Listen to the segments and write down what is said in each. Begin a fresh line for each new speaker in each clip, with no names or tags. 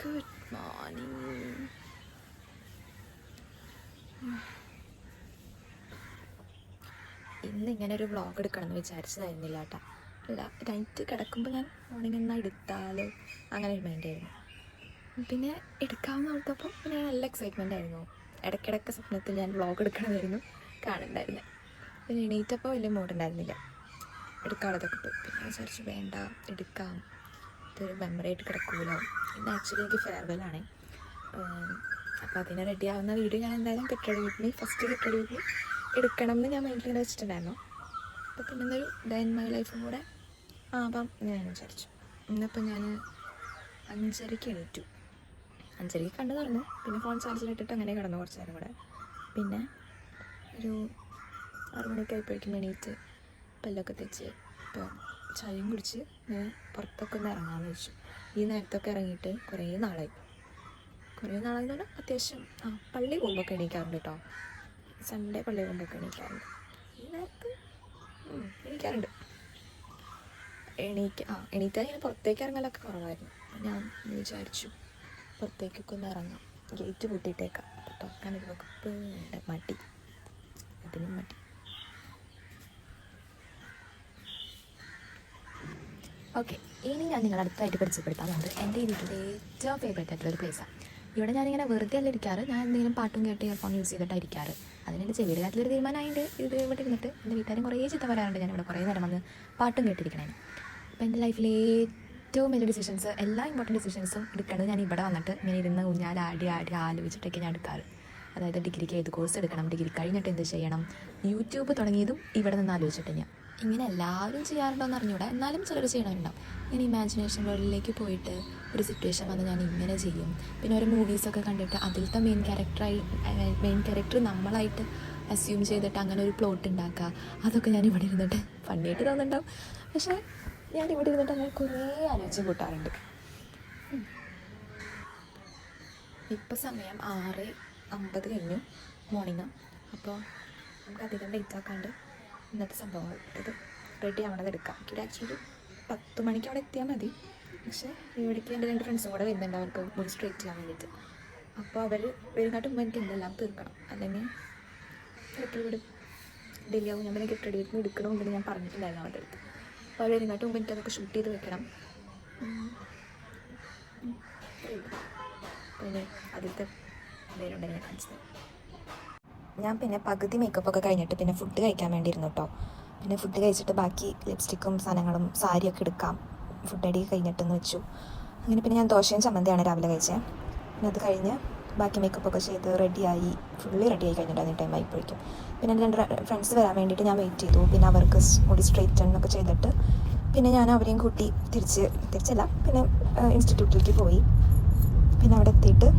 Good morning. ഇന്ന് ഇങ്ങനെ ഒരു വ്ളോഗ് എടുക്കണമെന്ന് വിചാരിച്ചതായിരുന്നില്ല കേട്ടോ. അല്ല, നൈറ്റ് കിടക്കുമ്പോൾ ഞാൻ മോർണിംഗ് എന്നാൽ എടുത്താലോ അങ്ങനെ ഒരു മൈൻഡായിരുന്നു. പിന്നെ എടുക്കാമെന്ന് ഓർത്തപ്പോൾ പിന്നെ നല്ല എക്സൈറ്റ്മെൻ്റ് ആയിരുന്നു. ഇടയ്ക്കിടയ്ക്ക് സ്വപ്നത്തിൽ ഞാൻ വ്ളോഗ് എടുക്കണമായിരുന്നു കാണുന്നുണ്ടായിരുന്നത്. പിന്നെ എണീറ്റപ്പോൾ വലിയ മൂടുണ്ടായിരുന്നില്ല, എടുക്കാനുള്ളതൊക്കെ പോയി. പിന്നെ വിചാരിച്ചു വേണ്ട, എടുക്കാം, ഇതൊരു മെമ്മറി ആയിട്ട് കിടക്കുമല്ലോ. ഇന്ന് ആക്ച്വലി എനിക്ക് ഫെയർവെല്ലാണ്. അപ്പോൾ അതിന് റെഡി ആവുന്ന വീഡിയോ ഞാൻ എന്തായാലും ഫസ്റ്റ് കെട്ടടി വീട്ടിൽ എടുക്കണം എന്ന് ഞാൻ മൈൻഡിൽ ഇങ്ങനെ വെച്ചിട്ടുണ്ടായിരുന്നു. അപ്പോൾ പിന്നെ എന്നൊരു ഡേ ഇൻ മൈ ലൈഫും കൂടെ ആവാം ഞാൻ വിചാരിച്ചു. ഇന്നിപ്പോൾ ഞാൻ 5:30 എണീറ്റു. 5:30 കണ്ടു തുറന്നു. പിന്നെ ഫോൺ ചാർജിലിട്ടിട്ട് അങ്ങനെ കിടന്നു കുറച്ച് നേരം കൂടെ. പിന്നെ ഒരു 6 മണിയൊക്കെ ആയപ്പോഴേക്കും എണീറ്റ് പല്ലൊക്കെ തെച്ച് ഇപ്പോൾ ചായയും കുടിച്ച് ഞാൻ പുറത്തൊക്കെ ഒന്ന് ഇറങ്ങാമെന്ന് വെച്ചു. ഈ നേരത്തൊക്കെ ഇറങ്ങിയിട്ട് കുറേ നാളായി എന്ന് പറഞ്ഞാൽ അത്യാവശ്യം പള്ളി പോകുമ്പോഴൊക്കെ എണീക്കാറുണ്ട് കേട്ടോ. സൺഡേ പള്ളി പോകുമ്പോഴൊക്കെ എണീക്കാറുണ്ട്. ഈ നേരത്ത് എണീക്കാറുണ്ട്. എണീറ്റാൽ ഇങ്ങനെ പുറത്തേക്ക് ഇറങ്ങലൊക്കെ കുറവായിരുന്നു. ഞാൻ വിചാരിച്ചു പുറത്തേക്കൊക്കെ ഒന്ന് ഇറങ്ങാം, ഗേറ്റ് പൂട്ടിയിട്ടേക്കാം. തുറക്കാനൊരു വകുപ്പ് മടി, അതിനും മടി. ഓക്കെ, ഇനി ഞാൻ നിങ്ങളെ അടുത്തായിട്ട് പരിചയപ്പെടുത്താറുണ്ട് എൻ്റെ ഈ വീട്ടിലെ ഏറ്റവും ഫേവറേറ്റ് ആയിട്ടുള്ളൊരു പ്ലേസാണ്. ഇവിടെ ഞാനിങ്ങനെ വെറുതെ അല്ല ഇരിക്കാറ്, ഞാൻ എന്തെങ്കിലും പാട്ടും കേട്ട് ഇയർഫോൺ യൂസ് ചെയ്തിട്ടാണ് ഇരിക്കാറ്. അതിനെൻ്റെ ചെവിയുടെ കാര്യത്തിലൊരു തീരുമാനമായിട്ട് ഇത് ഇവിടെ ഇരുന്നിട്ട് എൻ്റെ വീട്ടുകാരും കുറേ ചീത്ത പറയാറുണ്ട് ഞാൻ ഇവിടെ കുറേ നേരം വന്ന് പാട്ടും കേട്ടിരിക്കണേന്. അപ്പോൾ എൻ്റെ ലൈഫിലെ ഏറ്റവും വലിയ ഡിസിഷൻസ്, എല്ലാ ഇമ്പോർട്ടൻറ്റ് ഡിസിഷൻസും എടുക്കുന്നത് ഞാൻ ഇവിടെ വന്നിട്ട് ഇങ്ങനെ ഇരുന്ന് ഊഞ്ഞാലാടി ആലോചിച്ചിട്ടൊക്കെ ഞാൻ എടുക്കാറ്. അതായത് ഡിഗ്രിക്ക് ഏത് കോഴ്സ് എടുക്കണം, ഡിഗ്രി കഴിഞ്ഞിട്ട് എന്ത് ചെയ്യണം, യൂട്യൂബ് തുടങ്ങിയതും ഇവിടെ നിന്ന് ആലോചിച്ചിട്ട് ഞാൻ. ഇങ്ങനെ എല്ലാവരും ചെയ്യാറുണ്ടോയെന്ന് അറിഞ്ഞൂടാ, എന്നാലും ചിലർ ചെയ്യണമുണ്ടാവും. ഞാൻ ഇമാജിനേഷൻ വേൾഡിലേക്ക് പോയിട്ട് ഒരു സിറ്റുവേഷൻ വന്ന് ഞാൻ ഇങ്ങനെ ചെയ്യും. പിന്നെ ഓരോ മൂവീസൊക്കെ കണ്ടിട്ട് അതിലത്തെ മെയിൻ ക്യാരക്ടർ നമ്മളായിട്ട് അസ്യൂം ചെയ്തിട്ട് അങ്ങനെ ഒരു പ്ലോട്ട് ഉണ്ടാക്കുക. അതൊക്കെ ഞാൻ ഇവിടെ ഇരുന്നിട്ട് ഫണ്ണിയായിട്ട് തോന്നുന്നുണ്ടാവും. പക്ഷേ ഞാൻ ഇവിടെ ഇരുന്നിട്ട് അങ്ങനെ കുറേ ആലോചിച്ച് കൂട്ടാറുണ്ട്. ഇപ്പോൾ സമയം 6:50 കഴിഞ്ഞു മോർണിംഗ്. അപ്പോൾ നമുക്ക് അധികം ലേറ്റ് ആക്കാണ്ട് ഇന്നത്തെ സംഭവങ്ങൾ ഇത് റെഡി ആവണത് എടുക്കാം. ഇവിടെ ആക്ച്വലി 10 മണിക്ക് അവിടെ എത്തിയാൽ മതി. പക്ഷേ ഇവിടേക്ക് എൻ്റെ 2 ഫ്രണ്ട്സും കൂടെ വരുന്നുണ്ട്, അവർക്ക് മുടി സ്ട്രൈറ്റ് ചെയ്യാൻ വേണ്ടിയിട്ട്. അപ്പോൾ അവർ വരുന്നതിനായിട്ട് മുമ്പ് എനിക്ക് എന്തെല്ലാം തീർക്കണം, അല്ലെങ്കിൽ ചിലപ്പോൾ ഇവിടെ ഡിലേ ആവും. ഞാൻ പിന്നെ കെട്ടടി വരുന്ന എടുക്കണമെന്നുണ്ടെങ്കിൽ ഞാൻ പറഞ്ഞിട്ടുണ്ടായിരുന്നു അവരുടെ അടുത്ത്. അപ്പോൾ അവർ വരുന്നതിനായിട്ട് മുമ്പ് എനിക്ക് അതൊക്കെ ഷൂട്ട് ചെയ്ത് വെക്കണം. പിന്നെ അതിലത്തെ എന്തെങ്കിലും ഉണ്ടെങ്കിൽ ഞാൻ കാണിച്ചത്. ഞാൻ പിന്നെ പകുതി മേക്കപ്പൊക്കെ കഴിഞ്ഞിട്ട് പിന്നെ ഫുഡ് കഴിക്കാൻ വേണ്ടിയിരുന്നു കേട്ടോ. പിന്നെ ഫുഡ് കഴിച്ചിട്ട് ബാക്കി ലിപ്സ്റ്റിക്കും സാധനങ്ങളും സാരിയൊക്കെ എടുക്കാം ഫുഡ് അടി കഴിഞ്ഞിട്ടെന്ന് വെച്ചു. അങ്ങനെ പിന്നെ ഞാൻ ദോശയും ചമ്മന്തിയാണ് രാവിലെ കഴിച്ചത്. പിന്നെ അത് കഴിഞ്ഞ് ബാക്കി മേക്കപ്പൊക്കെ ചെയ്ത് റെഡിയായി, ഫുള്ളി റെഡിയായി കഴിഞ്ഞിട്ടുണ്ടായിരുന്നു ടൈം ആയിപ്പോഴേക്കും. പിന്നെ എൻ്റെ 2 ഫ്രണ്ട്സ് വരാൻ വേണ്ടിയിട്ട് ഞാൻ വെയിറ്റ് ചെയ്തു. പിന്നെ അവർക്ക് മുടി സ്ട്രെയിറ്റനൊക്കെ ചെയ്തിട്ട് പിന്നെ ഞാൻ അവരെയും കൂട്ടി തിരിച്ചല്ല പിന്നെ ഇൻസ്റ്റിറ്റ്യൂട്ടിലേക്ക് പോയി. പിന്നെ അവിടെ എത്തിയിട്ട്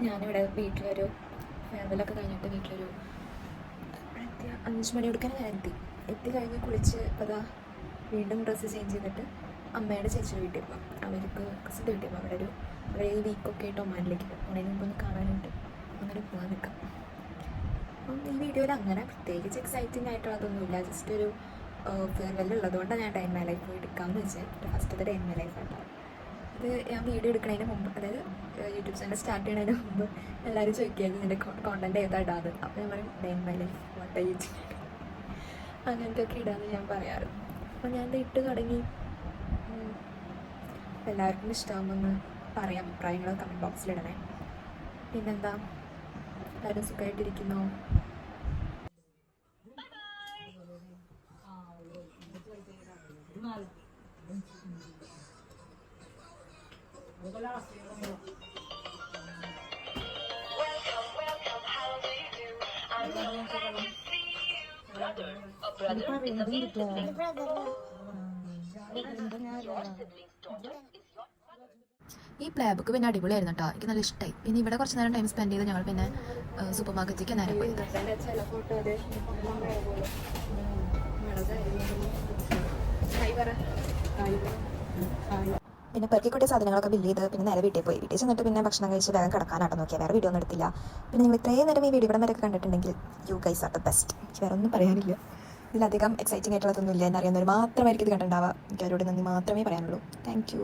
ഞാനിവിടെ വീട്ടിലൊരു ഫെയർവെല്ലൊക്കെ കഴിഞ്ഞിട്ട് വീട്ടിലൊരു 5 മണി കൊടുക്കാൻ ഞാൻ എത്തി കഴിഞ്ഞ് കുളിച്ച് അതാ വീണ്ടും ഡ്രസ്സ് ചേഞ്ച് ചെയ്തിട്ട് അമ്മയുടെ ചേച്ചിയുടെ വീട്ടിൽ പോകാം. അവർക്ക് കസിൻ്റെ വീട്ടിൽ പോകാം. അവിടെ ഒരു വീക്കൊക്കെ ആയിട്ട് ഒമാനിലേക്ക് പോകും. അതിന് മുമ്പ് ഒന്ന് കാണാനായിട്ട് അങ്ങനെ പോകാൻ നിൽക്കാം. അപ്പം ഈ വീഡിയോയിൽ അങ്ങനെ പ്രത്യേകിച്ച് എക്സൈറ്റിംഗ് ആയിട്ടുള്ളതൊന്നുമില്ല. ജസ്റ്റ് ഒരു ഫെയർവെൽ ഉള്ളതുകൊണ്ടാണ് ഞാൻ ഡേ ഇൻ മൈ ലൈഫ് പോയി എടുക്കാമെന്ന് വെച്ചാൽ. ഫസ്റ്റത്തെ ഡേ ഇൻ മൈ ലൈഫ് ആയിട്ടാണ് ഇത്. ഞാൻ വീഡിയോ എടുക്കുന്നതിന് മുമ്പ്, അതായത് യൂട്യൂബ് ചാനൽ സ്റ്റാർട്ട് ചെയ്യുന്നതിന് മുമ്പ് എല്ലാവരും ചോദിക്കുകയായിരുന്നു ഇതിൻ്റെ കോണ്ടൻറ്റ് ഏതാ ഇടാതെ. അപ്പോൾ ഞാൻ പറയും day in my life what I use. അങ്ങനത്തെ ഒക്കെ ഇടാമെന്ന് ഞാൻ പറയാറ്. അപ്പോൾ ഞാനത് ഇട്ട് തുടങ്ങി. എല്ലാവർക്കും ഇഷ്ടമാകുമെന്ന് പറയാം. അഭിപ്രായങ്ങൾ കമൻറ്റ് ബോക്സിലിടണേ. പിന്നെന്താ, എല്ലാവരും സുഖമായിട്ടിരിക്കുന്നു. ഈ പ്ലേ ബുക്ക് പിന്നെ അടിപൊളിയായിരുന്നു കേട്ടോ, എനിക്ക് നല്ല ഇഷ്ടമായി. പിന്നെ ഇവിടെ കുറച്ച് നേരം ടൈം സ്പെൻഡ് ചെയ്ത് ഞങ്ങൾ പിന്നെ സൂപ്പർ മാർക്കറ്റിലേക്ക് നേരെ പോയി. പിന്നെ പെറുക്കിക്കൂട്ടിയ സാധനങ്ങളൊക്കെ ബില്ല് ചെയ്ത് പിന്നെ നേരെ വീട്ടിൽ പോയി. വീട്ടിൽ ചെന്നിട്ട് പിന്നെ ഭക്ഷണം കഴിച്ച് വേഗം കിടക്കാനാട്ടോ നോക്കിയാൽ. വേറെ വീഡിയോ ഒന്നും എടുത്തില്ല. പിന്നെ നിങ്ങൾ ഇത്രയും നേരം ഈ വീഡിയോ ഇവിടെ വരെയൊക്കെ കണ്ടിട്ടുണ്ടെങ്കിൽ you guys are the best. എനിക്ക് വേറെ ഒന്നും പറയാനില്ല. ഇതിലധികം എക്സൈറ്റിംഗ് ആയിട്ടുള്ളതൊന്നുമില്ല. എന്നറിയാവുന്നവർ മാത്രമായിരിക്കും ഇത് കണ്ടിട്ടുണ്ടാവുക. എനിക്ക് അവരോട് നന്ദി മാത്രമേ പറയാനുള്ളൂ. Thank you.